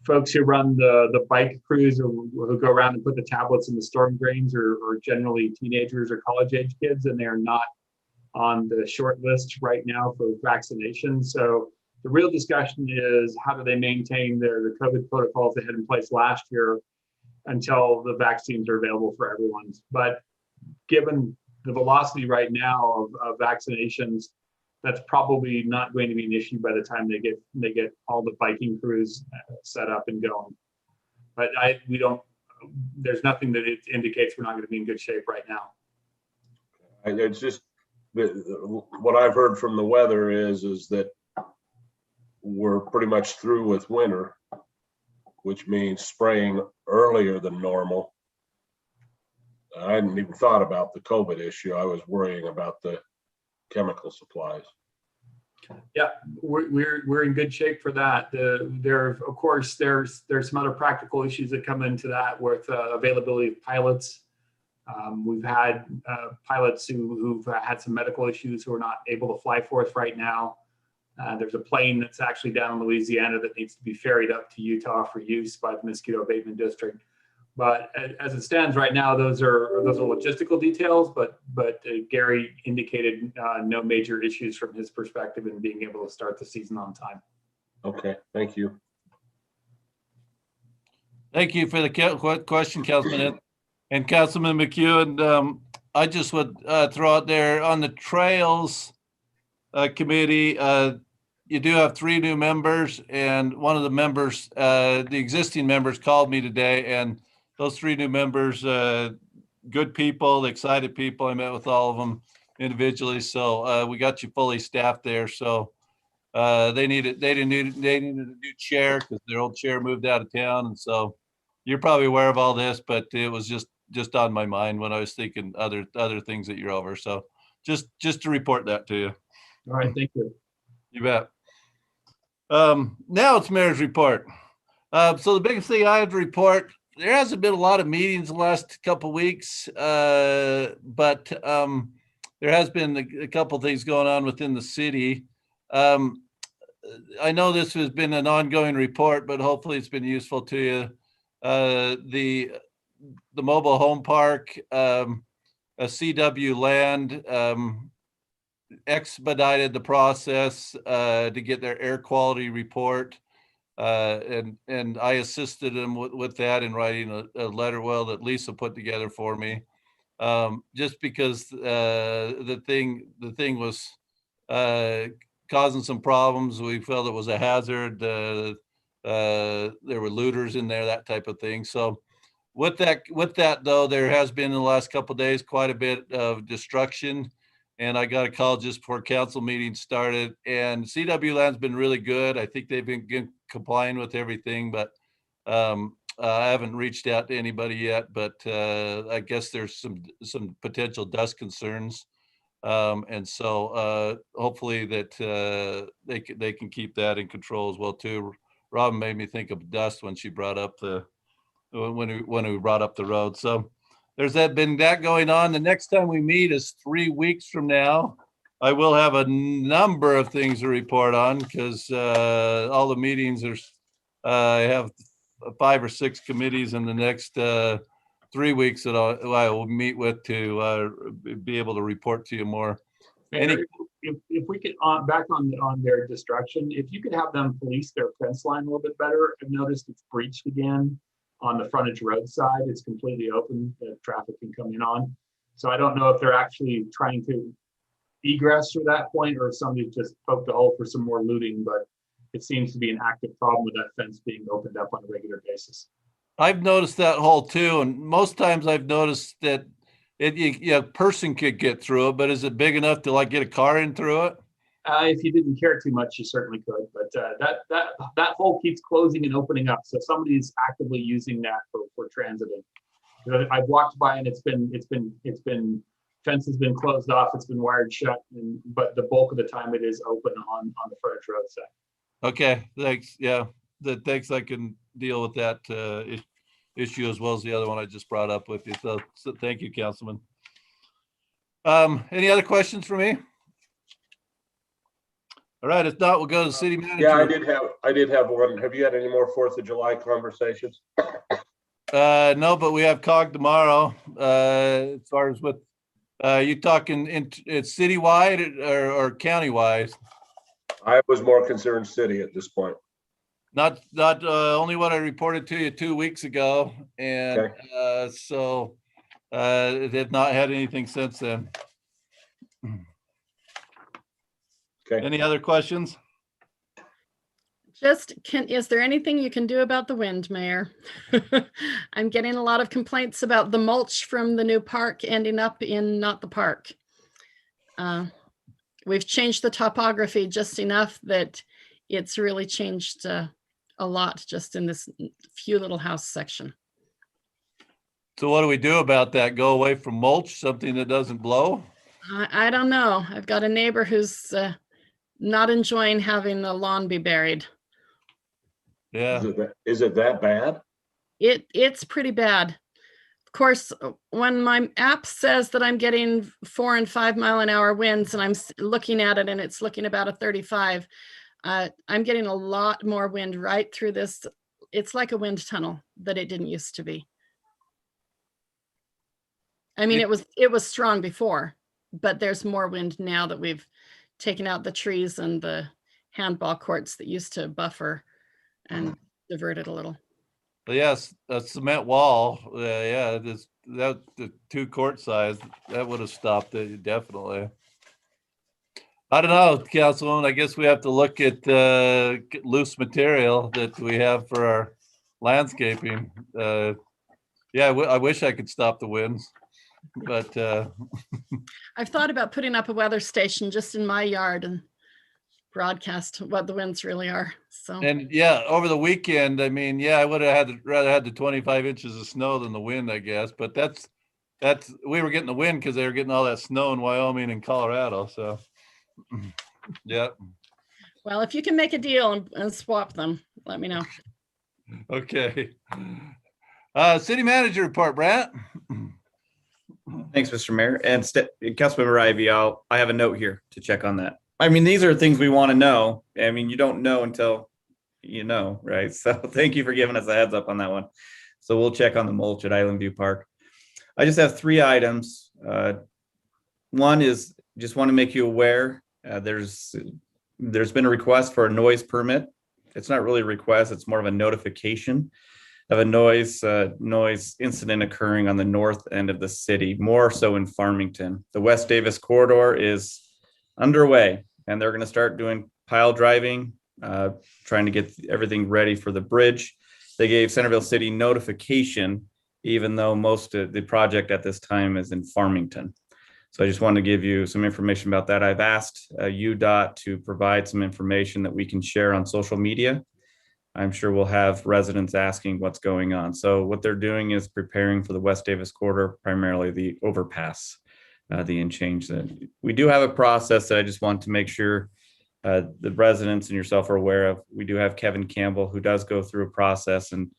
Speaker 2: folks who run the bike crews or who go around and put the tablets in the storm drains are generally teenagers or college age kids, and they're not on the short list right now for vaccination. So the real discussion is how do they maintain the COVID protocols they had in place last year until the vaccines are available for everyone. But given the velocity right now of vaccinations, that's probably not going to be an issue by the time they get all the biking crews set up and going. But there's nothing that it indicates we're not going to be in good shape right now.
Speaker 9: It's just what I've heard from the weather is that we're pretty much through with winter, which means spraying earlier than normal. I hadn't even thought about the COVID issue. I was worrying about the chemical supplies.
Speaker 2: Yeah, we're in good shape for that. Of course, there's some other practical issues that come into that with availability of pilots. We've had pilots who've had some medical issues who are not able to fly for us right now. There's a plane that's actually down in Louisiana that needs to be ferried up to Utah for use by the mosquito abatement district. But as it stands right now, those are logistical details. But Gary indicated no major issues from his perspective in being able to start the season on time.
Speaker 9: Okay, thank you.
Speaker 1: Thank you for the question, Councilman. And Councilman McEwen, I just would throw out there on the Trails Committee, you do have 3 new members, and one of the members, the existing members called me today, and those 3 new members, good people, excited people. I met with all of them individually. So we got you fully staffed there. So they needed a new chair because their old chair moved out of town. And so you're probably aware of all this, but it was just on my mind when I was thinking other things that you're over. So just to report that to you.
Speaker 2: All right, thank you.
Speaker 1: You bet. Now it's Mayor's report. So the biggest thing I have to report, there hasn't been a lot of meetings the last couple of weeks, but there has been a couple of things going on within the city. I know this has been an ongoing report, but hopefully it's been useful to you. The mobile home park, a CW land, expedited the process to get their air quality report. And I assisted them with that in writing a letter, that Lisa put together for me, just because the thing was causing some problems. We felt it was a hazard. There were looters in there, that type of thing. So with that though, there has been in the last couple of days quite a bit of destruction. And I got a call just before council meeting started, and CW land's been really good. I think they've been complying with everything, but I haven't reached out to anybody yet, but I guess there's some potential dust concerns. And so hopefully that they can keep that in control as well too. Robin made me think of dust when she brought up when we brought up the road. So there's been that going on. The next time we meet is 3 weeks from now. I will have a number of things to report on because all the meetings I have 5 or 6 committees in the next 3 weeks that I will meet with to be able to report to you more.
Speaker 2: Mayor, if we could, back on their destruction, if you could have them police their fence line a little bit better. I've noticed it's breached again on the frontage road side. It's completely open, the traffic can come in on. So I don't know if they're actually trying to egress through that point or if somebody just poked a hole for some more looting, but it seems to be an active problem with that fence being opened up on a regular basis.
Speaker 1: I've noticed that hole too, and most times I've noticed that a person could get through it, but is it big enough to like get a car in through it?
Speaker 2: If you didn't care too much, you certainly could, but that hole keeps closing and opening up. So somebody's actively using that for transiting. I've walked by and it's been fence has been closed off, it's been wired shut, but the bulk of the time it is open on the frontage road side.
Speaker 1: Okay, thanks. Yeah, thanks. I can deal with that issue as well as the other one I just brought up with you. So thank you, Councilman. Any other questions for me? All right, if not, we'll go to the city manager.
Speaker 9: Yeah, I did have one. Have you had any more 4th of July conversations?
Speaker 1: No, but we have COG tomorrow. As far as what you talking it's citywide or county-wide?
Speaker 9: I was more concerned city at this point.
Speaker 1: Not only what I reported to you 2 weeks ago, and
Speaker 9: Okay.
Speaker 1: so they've not had anything since then.
Speaker 9: Okay.
Speaker 1: Any other questions?
Speaker 3: Is there anything you can do about the wind, Mayor? I'm getting a lot of complaints about the mulch from the new park ending up in not the park. We've changed the topography just enough that it's really changed a lot just in this few little house section.
Speaker 1: So what do we do about that? Go away from mulch, something that doesn't blow?
Speaker 3: I don't know. I've got a neighbor who's not enjoying having the lawn be buried.
Speaker 1: Yeah.
Speaker 9: Is it that bad?
Speaker 3: It's pretty bad. Of course, when my app says that I'm getting 4 and 5 mile an hour winds and I'm looking at it and it's looking about a 35, I'm getting a lot more wind right through this. It's like a wind tunnel that it didn't used to be. I mean, it was strong before, but there's more wind now that we've taken out the trees and the handball courts that used to buffer and divert it a little.
Speaker 1: Yes, a cement wall. Yeah, that the 2 court size that would have stopped it definitely. I don't know, Councilwoman. I guess we have to look at loose material that we have for our landscaping. Yeah, I wish I could stop the winds, but
Speaker 3: I've thought about putting up a weather station just in my yard and broadcast what the winds really are. So
Speaker 1: and yeah, over the weekend, I mean, yeah, I would have rather had the 25 inches of snow than the wind, I guess. But that's we were getting the wind because they were getting all that snow in Wyoming and Colorado. So yeah.
Speaker 3: Well, if you can make a deal and swap them, let me know.
Speaker 1: Okay. City manager report, Brant.
Speaker 4: Thanks, Mr. Mayor. And Councilmember Ivy, I have a note here to check on that. I mean, these are things we want to know. I mean, you don't know until you know, right? So thank you for giving us a heads up on that one. So we'll check on the mulch at Island View Park. I just have 3 items. One is just want to make you aware, there's been a request for a noise permit. It's not really a request, it's more of a notification of a noise incident occurring on the north end of the city, more so in Farmington. The West Davis corridor is underway and they're going to start doing pile driving, trying to get everything ready for the bridge. They gave Centerville City notification, even though most of the project at this time is in Farmington. So I just wanted to give you some information about that. I've asked UDOT to provide some information that we can share on social media I'm sure we'll have residents asking what's going on. So what they're doing is preparing for the West Davis corridor, primarily the overpass, the in-change. We do have a process that I just want to make sure the residents and yourself are aware of. We do have Kevin Campbell, who does go through a process, and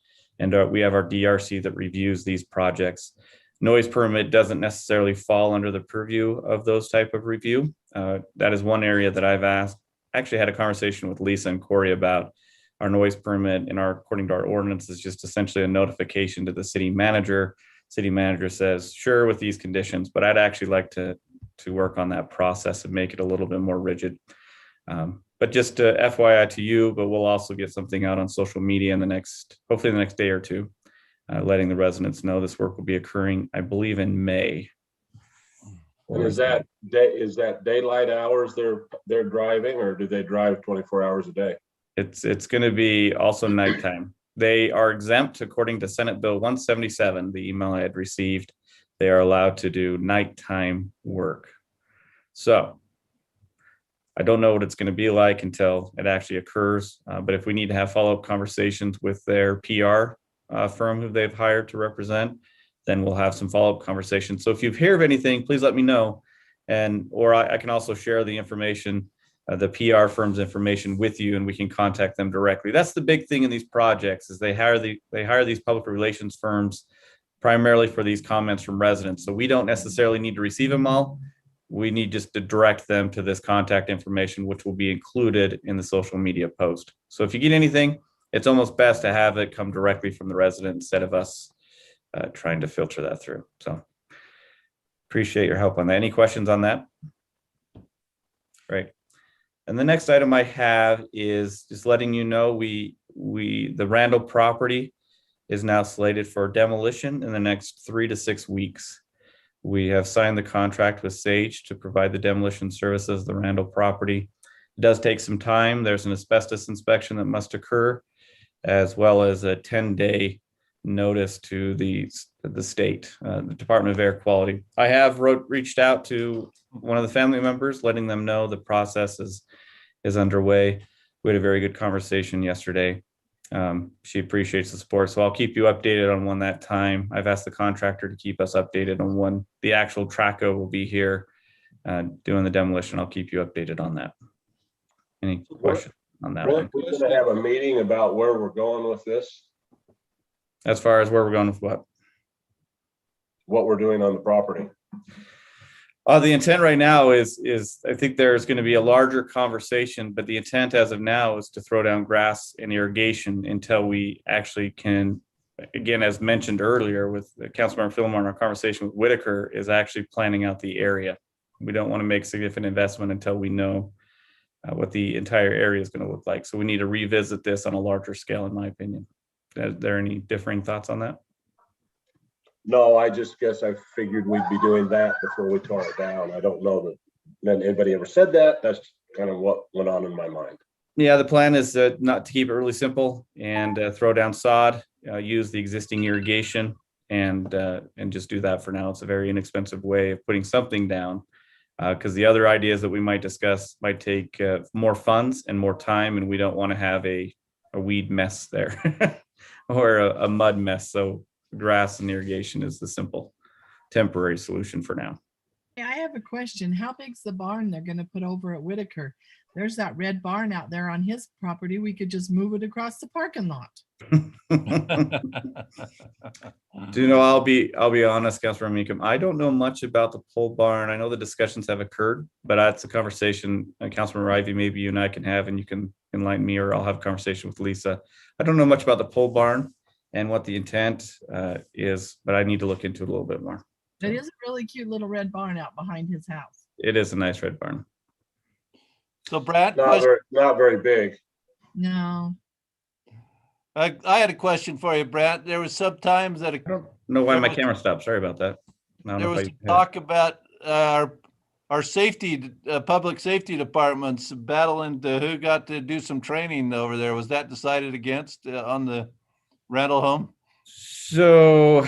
Speaker 4: we have our DRC that reviews these projects. Noise permit doesn't necessarily fall under the purview of those type of review. That is one area that I've actually had a conversation with Lisa and Corey about. Our noise permit according to our ordinance is just essentially a notification to the city manager. City manager says, sure, with these conditions, but I'd actually like to work on that process and make it a little bit more rigid. But just FYI to you, but we'll also get something out on social media hopefully the next day or two, letting the residents know this work will be occurring, I believe, in May.
Speaker 9: And is that daylight hours they're driving, or do they drive 24 hours a day?
Speaker 4: It's going to be also nighttime. They are exempt according to Senate Bill 177, the email I had received. They are allowed to do nighttime work. So I don't know what it's going to be like until it actually occurs. But if we need to have follow-up conversations with their PR firm who they've hired to represent, then we'll have some follow-up conversations. So if you hear of anything, please let me know. Or I can also share the information, the PR firm's information with you, and we can contact them directly. That's the big thing in these projects is they hire these public relations firms primarily for these comments from residents. So we don't necessarily need to receive them all. We need just to direct them to this contact information, which will be included in the social media post. So if you get anything, it's almost best to have it come directly from the resident instead of us trying to filter that through. So appreciate your help on that. Any questions on that? Great. And the next item I have is just letting you know the Randall property is now slated for demolition in the next 3 to 6 weeks. We have signed the contract with Sage to provide the demolition services of the Randall property. It does take some time. There's an asbestos inspection that must occur, as well as a 10-day notice to the state, the Department of Air Quality. I have reached out to one of the family members, letting them know the process is underway. We had a very good conversation yesterday. She appreciates the support, so I'll keep you updated on when that time. I've asked the contractor to keep us updated on when the actual Traco will be here doing the demolition. I'll keep you updated on that. Any questions on that one?
Speaker 9: We're going to have a meeting about where we're going with this.
Speaker 4: As far as where we're going with
Speaker 9: what we're doing on the property.
Speaker 4: The intent right now is I think there's going to be a larger conversation, but the intent as of now is to throw down grass and irrigation until we actually can, again, as mentioned earlier with Councilmember Fillmore in our conversation with Whitaker, is actually planning out the area. We don't want to make significant investment until we know what the entire area is going to look like. So we need to revisit this on a larger scale, in my opinion. Are there any differing thoughts on that?
Speaker 9: No, I just guess I figured we'd be doing that before we tore it down. I don't know that anybody ever said that. That's kind of what went on in my mind.
Speaker 4: Yeah, the plan is not to keep it really simple and throw down sod, use the existing irrigation, and just do that for now. It's a very inexpensive way of putting something down, because the other ideas that we might discuss might take more funds and more time, and we don't want to have a weed mess there or a mud mess. So grass and irrigation is the simple temporary solution for now.
Speaker 6: Yeah, I have a question. How big's the barn they're going to put over at Whitaker? There's that red barn out there on his property. We could just move it across the parking lot.
Speaker 4: Do you know, I'll be honest, Councilor Meekum, I don't know much about the pole barn. I know the discussions have occurred, but that's a conversation Councilman Ivey, maybe you and I can have, and you can enlighten me, or I'll have a conversation with Lisa. I don't know much about the pole barn and what the intent is, but I need to look into it a little bit more.
Speaker 6: It is a really cute little red barn out behind his house.
Speaker 4: It is a nice red barn.
Speaker 1: So Brad,
Speaker 9: not very big.
Speaker 6: No.
Speaker 1: I had a question for you, Brad. There was sometimes that
Speaker 4: I don't know why my camera stopped. Sorry about that.
Speaker 1: There was talk about our safety, public safety departments battling to who got to do some training over there. Was that decided against on the Randall home?
Speaker 4: So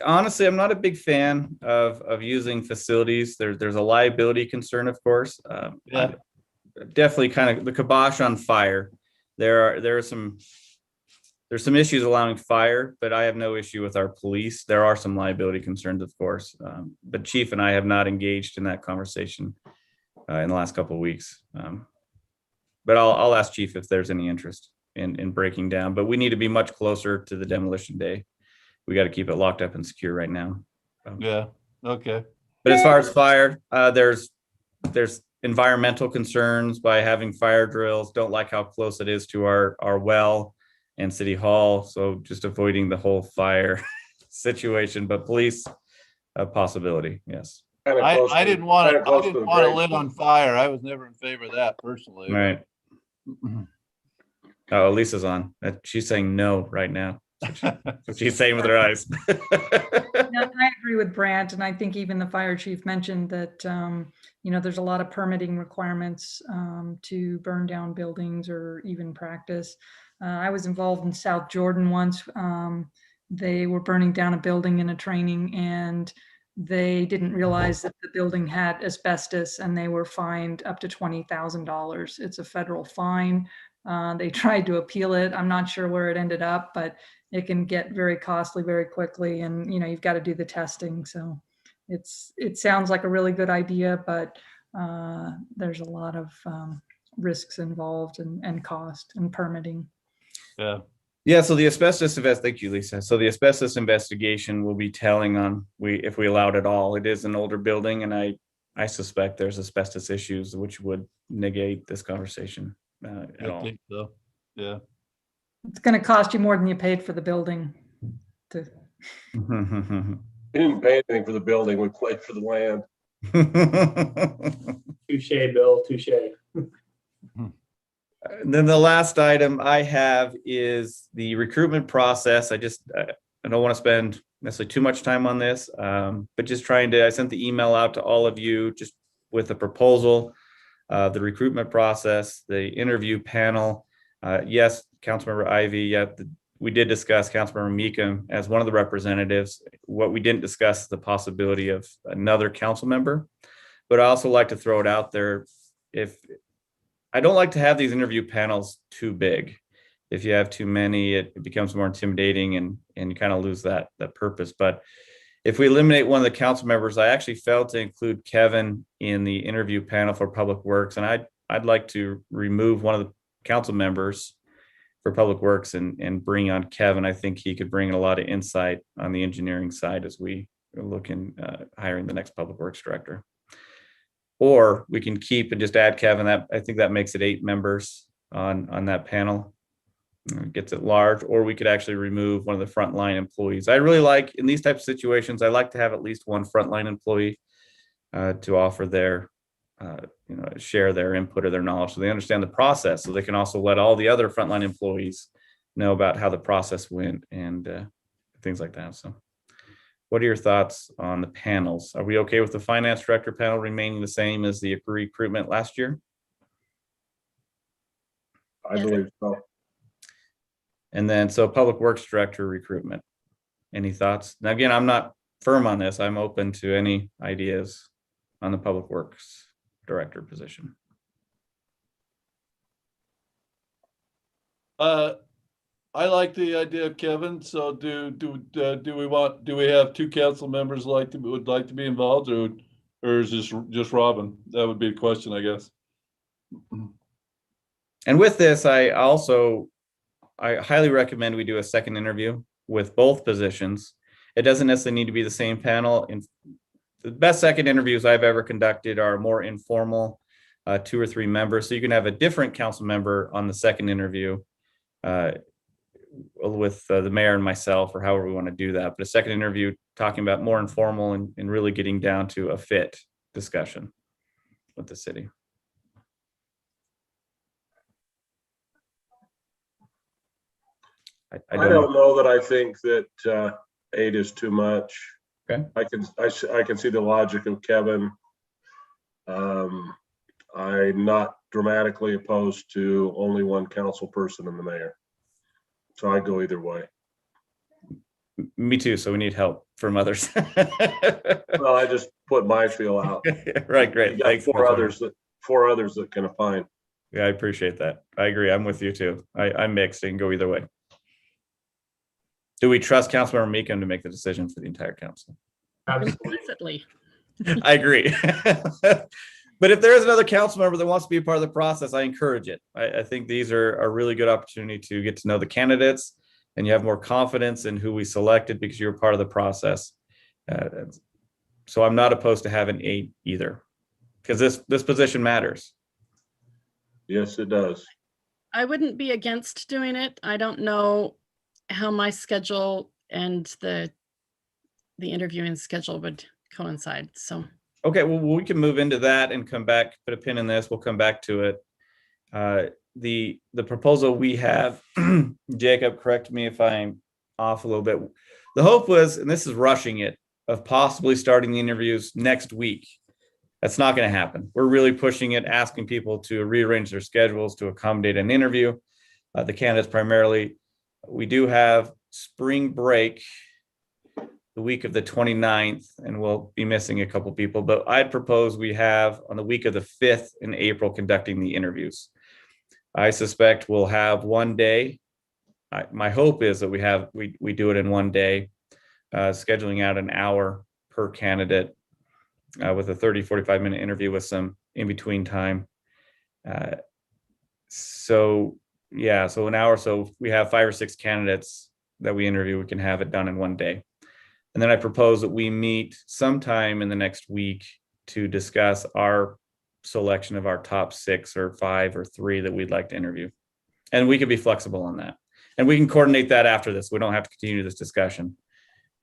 Speaker 4: honestly, I'm not a big fan of using facilities. There's a liability concern, of course.
Speaker 1: Yeah.
Speaker 4: Definitely kind of the kibosh on fire there's some issues allowing fire, but I have no issue with our police. There are some liability concerns, of course, but Chief and I have not engaged in that conversation in the last couple of weeks. But I'll ask Chief if there's any interest in breaking down, but we need to be much closer to the demolition day. We got to keep it locked up and secure right now.
Speaker 1: Yeah, okay.
Speaker 4: But as far as fire, there's environmental concerns by having fire drills. Don't like how close it is to our well and city hall. So just avoiding the whole fire situation, but police, a possibility. Yes.
Speaker 1: I didn't want to lit on fire. I was never in favor of that personally.
Speaker 4: Right. Oh, Lisa's on. She's saying no right now. She's saying with her eyes.
Speaker 11: Yeah, I agree with Brant, and I think even the fire chief mentioned that there's a lot of permitting requirements to burn down buildings or even practice. I was involved in South Jordan once. They were burning down a building in a training, and they didn't realize that the building had asbestos, and they were fined up to $20,000. It's a federal fine. They tried to appeal it. I'm not sure where it ended up, but it can get very costly very quickly, and you've got to do the testing. So it sounds like a really good idea, but there's a lot of risks involved and cost and permitting.
Speaker 4: Yeah. So the asbestos thank you, Lisa. So the asbestos investigation will be telling on if we allowed it all. It is an older building, and I suspect there's asbestos issues which would negate this conversation at all.
Speaker 1: I think so. Yeah.
Speaker 11: It's going to cost you more than you paid for the building.
Speaker 9: We didn't pay anything for the building. We played for the land.
Speaker 2: Touche, Bill, touche.
Speaker 4: And then the last item I have is the recruitment process. I don't want to spend necessarily too much time on this, but just I sent the email out to all of you just with the proposal, the recruitment process, the interview panel. Yes, Councilmember Ivy, we did discuss Councilmember Meekum as one of the representatives. What we didn't discuss is the possibility of another council member, but I also like to throw it out there. I don't like to have these interview panels too big. If you have too many, it becomes more intimidating and you kind of lose that purpose. But if we eliminate one of the council members, I actually failed to include Kevin in the interview panel for Public Works. And I'd like to remove one of the council members for Public Works and bring on Kevin. I think he could bring a lot of insight on the engineering side as we look in hiring the next Public Works director. Or we can keep and just add Kevin. I think that makes it 8 members on that panel. It gets it large. Or we could actually remove one of the frontline employees. I really like, in these types of situations, I like to have at least one frontline employee to offer their, share their input or their knowledge so they understand the process. So they can also let all the other frontline employees know about how the process went and things like that. So what are your thoughts on the panels? Are we okay with the finance director panel remaining the same as the recruitment last year?
Speaker 9: I believe so.
Speaker 4: And then, so Public Works director recruitment. Any thoughts? Now, again, I'm not firm on this. I'm open to any ideas on the Public Works director position.
Speaker 1: I like the idea of Kevin. So do we have 2 council members would like to be involved, or is this just Robin? That would be the question, I guess.
Speaker 4: And with this, I highly recommend we do a second interview with both positions. It doesn't necessarily need to be the same panel. The best second interviews I've ever conducted are more informal, 2 or 3 members. So you can have a different council member on the second interview with the mayor and myself, or however we want to do that. But a second interview talking about more informal and really getting down to a fit discussion with the city.
Speaker 9: I don't know that I think that 8 is too much.
Speaker 4: Okay.
Speaker 9: I can see the logic of Kevin. I'm not dramatically opposed to only one council person and the mayor. So I go either way.
Speaker 4: Me too. So we need help from others.
Speaker 9: Well, I just put my feel out.
Speaker 4: Right. Great. Thanks.
Speaker 9: 4 others that can opine.
Speaker 4: Yeah, I appreciate that. I agree. I'm with you too. I'm mixed. It can go either way. Do we trust Councilmember Meekum to make the decision for the entire council?
Speaker 2: Absolutely.
Speaker 3: Implicitly.
Speaker 4: I agree. But if there is another council member that wants to be a part of the process, I encourage it. I think these are a really good opportunity to get to know the candidates, and you have more confidence in who we selected because you're part of the process. So I'm not opposed to having 8 either, because this position matters.
Speaker 9: Yes, it does.
Speaker 3: I wouldn't be against doing it. I don't know how my schedule and the interviewing schedule would coincide. So,
Speaker 4: Okay, well, we can move into that and come back, put a pin in this. We'll come back to it. The proposal we have, Jacob, correct me if I'm off a little bit. The hope was, and this is rushing it, of possibly starting the interviews next week. That's not going to happen. We're really pushing it, asking people to rearrange their schedules to accommodate an interview. The candidates primarily, we do have spring break the week of the 29th, and we'll be missing a couple people, but I'd propose we have on the week of the 5th in April conducting the interviews. I suspect we'll have one day. My hope is that we do it in one day, scheduling out an hour per candidate with a 30-45 minute interview with some in between time. So an hour. So if we have 5 or 6 candidates that we interview, we can have it done in one day. And then I propose that we meet sometime in the next week to discuss our selection of our top 6 or 5 or 3 that we'd like to interview. And we can be flexible on that. And we can coordinate that after this. We don't have to continue this discussion.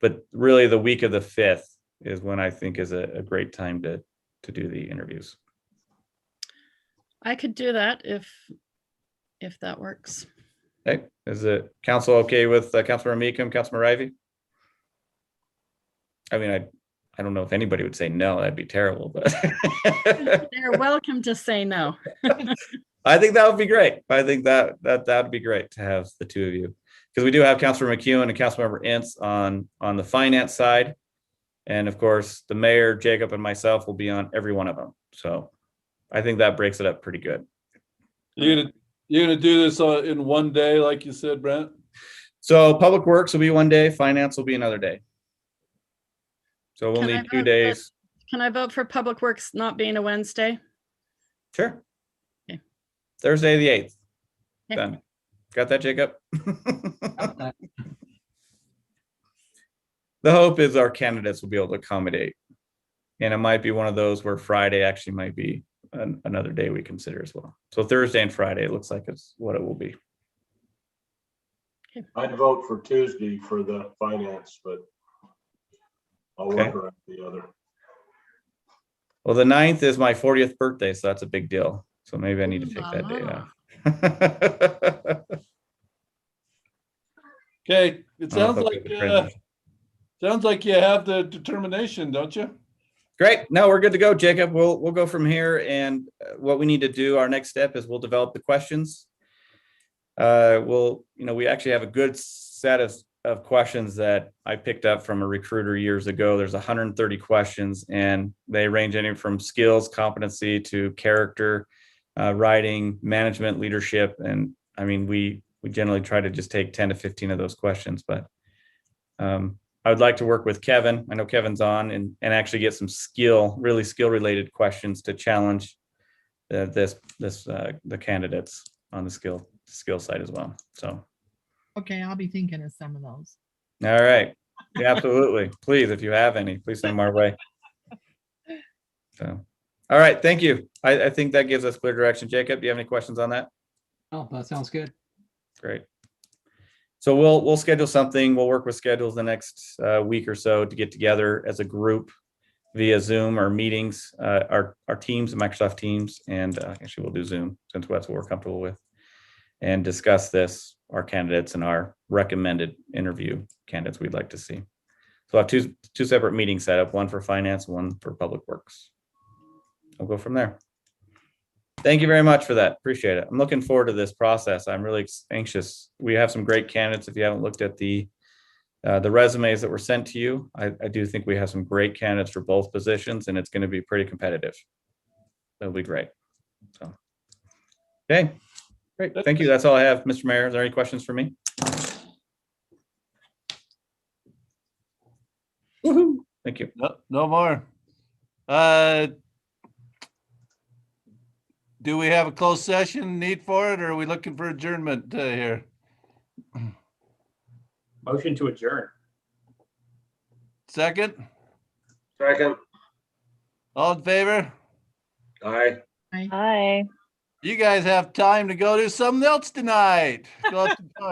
Speaker 4: But really the week of the 5th is when I think is a great time to do the interviews.
Speaker 3: I could do that if that works.
Speaker 4: Okay, is the council okay with Councilmember Meekum, Councilmember Ivy? I mean, I don't know if anybody would say no, that'd be terrible, but
Speaker 3: They're welcome to say no.
Speaker 4: I think that would be great. I think that'd be great to have the 2 of you, because we do have Councilmember McEwen and Councilmember Ince on the finance side. And of course, the mayor, Jacob, and myself will be on every one of them. So I think that breaks it up pretty good.
Speaker 1: You're gonna do this in one day, like you said, Brent?
Speaker 4: So Public Works will be one day, finance will be another day. So we'll need 2 days.
Speaker 3: Can I vote for Public Works not being a Wednesday?
Speaker 4: Sure.
Speaker 3: Okay.
Speaker 4: Thursday, the 8th.
Speaker 3: Okay.
Speaker 4: Done. Got that, Jacob? The hope is our candidates will be able to accommodate. And it might be one of those where Friday actually might be another day we consider as well. So Thursday and Friday, it looks like it's what it will be.
Speaker 9: I'd vote for Tuesday for the finance, but I'll
Speaker 4: Okay.
Speaker 9: work around the other.
Speaker 4: Well, the 9th is my 40th birthday, so that's a big deal. So maybe I need to take that day off.
Speaker 1: Okay, it
Speaker 4: I'll
Speaker 1: sounds
Speaker 4: hook
Speaker 1: like
Speaker 4: up the transition.
Speaker 1: you have the determination, don't you?
Speaker 4: Great. No, we're good to go, Jacob. We'll go from here. And what we need to do, our next step is we'll develop the questions. We actually have a good set of questions that I picked up from a recruiter years ago. There's 130 questions, and they range anywhere from skills, competency to character, writing, management, leadership. And I mean, we generally try to just take 10 to 15 of those questions, but I would like to work with Kevin. I know Kevin's on and actually get some really skill related questions to challenge the candidates on the skill side as well. So.
Speaker 6: Okay, I'll be thinking of some of those.
Speaker 4: All right. Yeah, absolutely. Please, if you have any, please send them our way. So, all right. Thank you. I think that gives us clear direction. Jacob, do you have any questions on that?
Speaker 8: Oh, that sounds good.
Speaker 4: Great. So we'll schedule something. We'll work with schedules the next week or so to get together as a group via Zoom or meetings, our teams, Microsoft Teams, and actually we'll do Zoom since that's what we're comfortable with, and discuss this, our candidates and our recommended interview candidates we'd like to see. So I'll have two separate meetings set up, one for finance, one for public works. I'll go from there. Thank you very much for that. Appreciate it. I'm looking forward to this process. I'm really anxious. We have some great candidates. If you haven't looked at the resumes that were sent to you, I do think we have some great candidates for both positions, and it's going to be pretty competitive. That'll be great. So Okay, great. Thank you. That's all I have, Mr. Mayor. Are there any questions for me? Woohoo. Thank you.
Speaker 1: No more. Do we have a closed session need for it, or are we looking for adjournment here?
Speaker 2: Motion to adjourn.
Speaker 1: Second,
Speaker 9: Second,
Speaker 1: all in favor?
Speaker 9: aye.
Speaker 10: Hi.
Speaker 1: You guys have time to go do something else tonight. Go have some fun.